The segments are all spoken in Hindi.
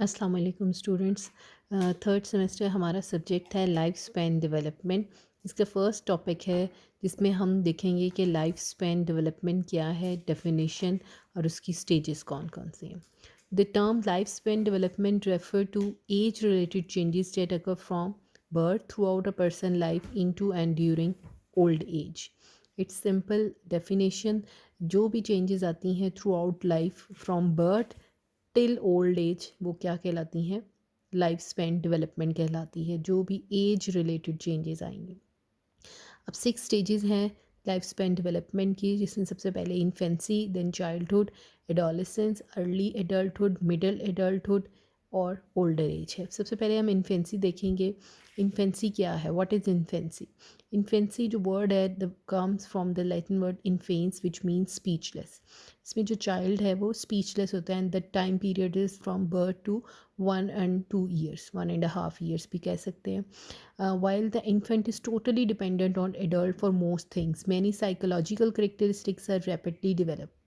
अस्सलाम वालेकुम स्टूडेंट्स। थर्ड सेमेस्टर हमारा सब्जेक्ट है लाइफ स्पैन डेवलपमेंट। इसका फर्स्ट टॉपिक है जिसमें हम देखेंगे कि लाइफ स्पैन डेवलपमेंट क्या है, डेफिनेशन और उसकी स्टेजेस कौन कौन सी हैं। The term life span development refer to age related changes that occur from birth throughout a person life into and during old age. Its simple definition, जो भी चेंजेस आती हैं through out life from birth till old age वो क्या कहलाती हैं? लाइफ स्पैन डेवलपमेंट कहलाती है, जो भी एज रिलेटेड चेंजेस आएंगे। अब 6 स्टेजेस हैं लाइफ स्पैन डेवलपमेंट की, जिसमें सबसे पहले infancy, then childhood, adolescence, early adulthood, middle adulthood और ओल्डर एज है। सबसे पहले हम इन्फेंसी देखेंगे। इन्फेंसी क्या है? What is infancy? इन्फेंसी जो वर्ड है the comes from the Latin word infans which means speechless. इसमें जो चाइल्ड है वो स्पीचलेस होता है and the time period is from birth to 1 and 2 years, 1.5 years भी कह सकते हैं. While the infant is totally dependent on adult for most things, many psychological characteristics are rapidly developed.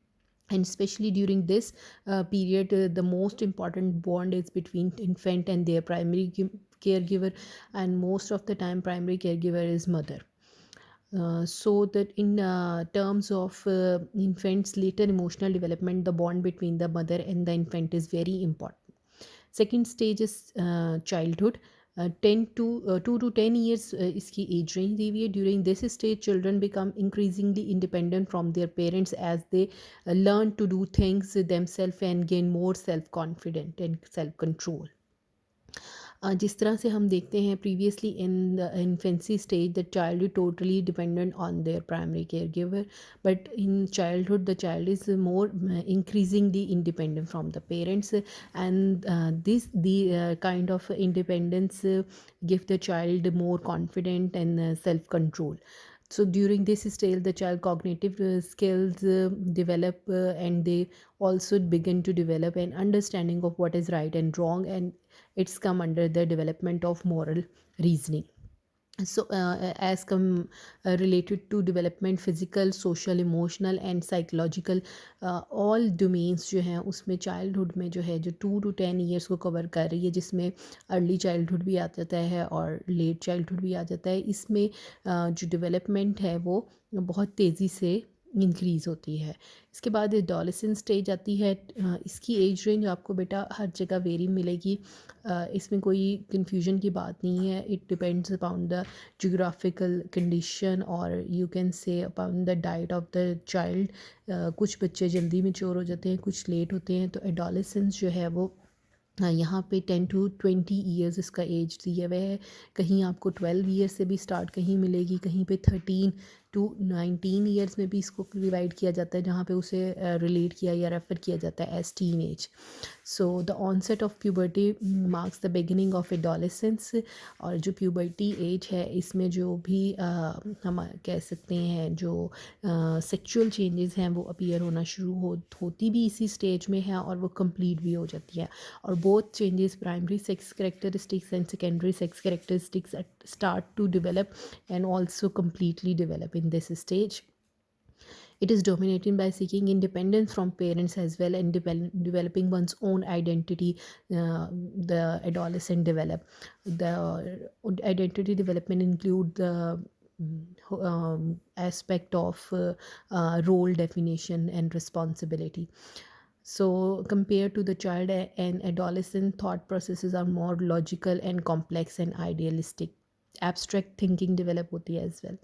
And especially during this period, the most important bond is between infant and their primary caregiver, and most of the time primary caregiver is mother. So that in terms of infant's later emotional development, the bond between the mother and the infant is very important. Second stage is childhood. 2 to 10 years इसकी age range दी हुई है. During this stage, children become increasingly independent from their parents as they learn to do things themselves and gain more self-confidence and self-control. जिस तरह से हम देखते हैं previously in the infancy stage the child is totally dependent on their primary care giver, but in childhood the child is more increasingly independent from the parents, and this the kind of independence give the child more confident and self control. So during this stage the child cognitive skills develop, and they also begin to develop an understanding of what is right and wrong, and it's come under the development of moral reasoning. So as come related to development physical, social, emotional and psychological, all domains जो हैं उसमें childhood में जो है जो 2 to 10 years को cover कर रही है, जिसमें early childhood भी आ जाता है और late childhood भी आ जाता है। इसमें जो development है वो बहुत तेज़ी से इंक्रीज़ होती है। इसके बाद एडोलेसेंस स्टेज आती है। इसकी एज रेंज आपको बेटा हर जगह वेरी मिलेगी, इसमें कोई कन्फ्यूजन की बात नहीं है। It depends upon the geographical condition, or you can say upon the diet of the child. कुछ बच्चे जल्दी मैच्योर हो जाते हैं, कुछ लेट होते हैं। तो एडोलेसेंस जो है वो यहाँ पे 10 to 20 years इसका एज दिया हुआ है। कहीं आपको 12 years से भी स्टार्ट कहीं मिलेगी, कहीं पे 13 to 19 years में भी इसको डिवाइड किया जाता है, जहाँ पे उसे रिलेट किया या रेफ़र किया जाता है as teen age. So the onset of puberty marks the beginning of adolescence. और जो प्यूबर्टी एज है इसमें जो भी हम कह सकते हैं जो सेक्सुअल चेंजेस हैं वो अपीयर होना शुरू होती भी इसी स्टेज में है और वो कंप्लीट भी हो जाती है। और both changes primary sex characteristics and secondary sex characteristics start to develop and also completely develop in this stage. It is dominated by seeking independence from parents as well, and developing one's own identity. The adolescent develop. The identity development include the aspect of role definition and responsibility. So, compared to the child and adolescent, thought processes are more logical and complex and idealistic. Abstract thinking develop होती है as well.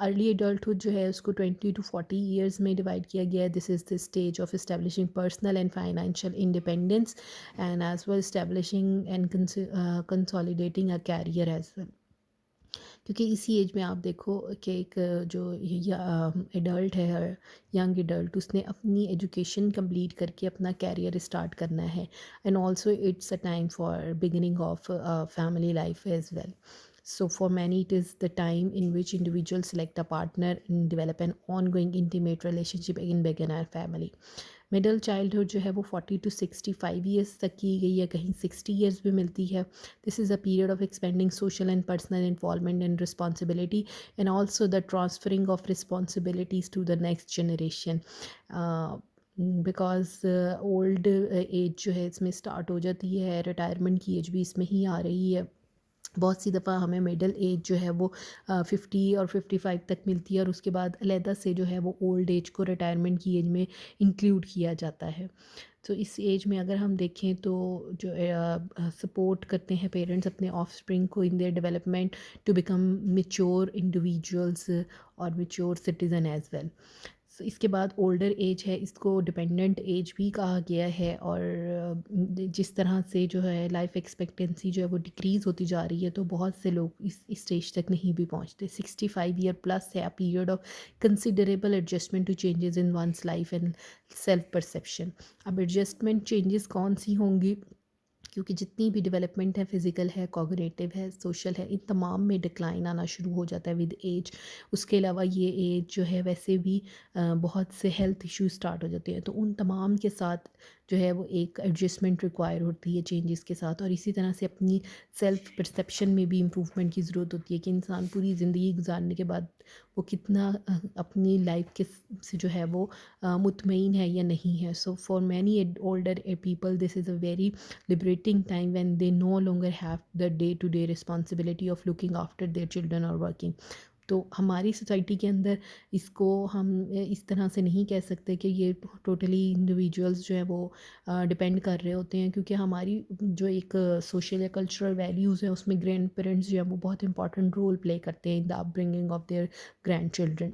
Early adulthood जो है उसको 20 to 40 years में divide किया गया है. This is the stage of establishing personal and financial independence, and as well establishing and consolidating a career as well. क्योंकि इसी एज में आप देखो कि एक जो एडल्ट है, यंग एडल्ट, उसने अपनी एजुकेशन कंप्लीट करके अपना कैरियर स्टार्ट करना है, and also it's a time for beginning of family life as well. So for many it is the time in which individuals select a partner and develop an ongoing intimate relationship in begin our family. Middle childhood जो है वो 40 to 65 years तक की गई है, कहीं 60 years भी मिलती है. This is a period of expanding social and personal involvement and responsibility, and also the transferring of responsibilities to the next generation. Because old age जो है इसमें स्टार्ट हो जाती है, रिटायरमेंट की एज भी इसमें ही आ रही है। बहुत सी दफ़ा हमें मिडल एज जो है वो 50 और 55 तक मिलती है, और उसके बाद अलहदा से जो है वो ओल्ड एज को रिटायरमेंट की एज में इंक्लूड किया जाता है। तो इस एज में अगर हम देखें तो जो सपोर्ट करते हैं पेरेंट्स अपने ऑफस्प्रिंग को in their development to become mature individuals और मेच्योर सिटीज़न एज वेल। इसके बाद ओल्डर एज है, इसको डिपेंडेंट एज भी कहा गया है, और जिस तरह से जो है लाइफ एक्सपेक्टेंसी जो है वो डिक्रीज़ होती जा रही है, तो बहुत से लोग इस स्टेज तक नहीं भी पहुंचते। 65 ईयर प्लस है a period of considerable adjustment to changes in one's life and self perception. अब एडजस्टमेंट चेंजेस कौन सी होंगी, क्योंकि जितनी भी डेवलपमेंट है, फिज़िकल है, कॉग्निटिव है, सोशल है, इन तमाम में डिक्लाइन आना शुरू हो जाता है विद एज। उसके अलावा ये एज जो है वैसे भी बहुत से हेल्थ इश्यूज स्टार्ट हो जाते हैं, तो उन तमाम के साथ जो है वो एक एडजस्टमेंट रिक्वायर होती है चेंजेस के साथ। और इसी तरह से अपनी सेल्फ परसेप्शन में भी इम्प्रूवमेंट की ज़रूरत होती है कि इंसान पूरी ज़िंदगी गुजारने के बाद वो कितना अपनी लाइफ के से जो है वो मुतमईन है या नहीं है। So for many older people this is a very liberating time when they no longer have the day to day responsibility of looking after their children or working। तो हमारी सोसाइटी के अंदर इसको हम इस तरह से नहीं कह सकते कि ये टोटली इंडिविजुअल्स जो है वो डिपेंड कर रहे होते हैं, क्योंकि हमारी जो एक सोशल या कल्चरल वैल्यूज़ हैं उसमें ग्रैंड पेरेंट्स जो है वो बहुत इंपॉर्टेंट रोल प्ले करते हैं in the upbringing of their grand children.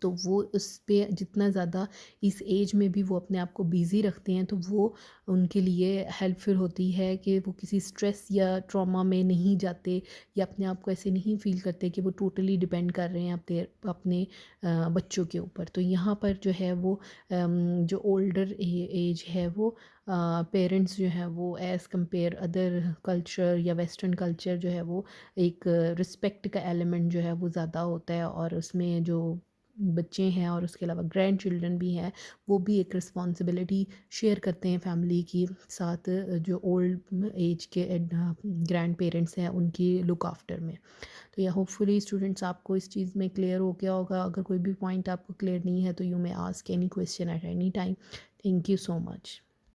तो वो उस पे जितना ज़्यादा इस एज में भी वो अपने आप को बिज़ी रखते हैं, तो वो उनके लिए हेल्पफुल होती है कि वो किसी स्ट्रेस या ट्रॉमा में नहीं जाते, या अपने आप को ऐसे नहीं फ़ील करते कि वो टोटली डिपेंड कर रहे हैं अपने अपने बच्चों के ऊपर। तो यहाँ पर जो है वो जो ओल्डर एज है वो पेरेंट्स जो हैं वो एज़ कंपेयर अदर कल्चर या वेस्टर्न कल्चर जो है वो एक रिस्पेक्ट का एलिमेंट जो है वो ज़्यादा होता है, और उसमें जो बच्चे हैं और उसके अलावा ग्रैंड चिल्ड्रन भी हैं, वो भी एक रिस्पॉन्सिबिलिटी शेयर करते हैं फैमिली की साथ, जो ओल्ड एज के ग्रैंड पेरेंट्स हैं उनकी लुक आफ्टर में। तो या होपफुली स्टूडेंट्स आपको इस चीज़ में क्लियर हो गया होगा। अगर कोई भी पॉइंट आपको क्लियर नहीं है तो you may ask any question at any time. Thank you so much.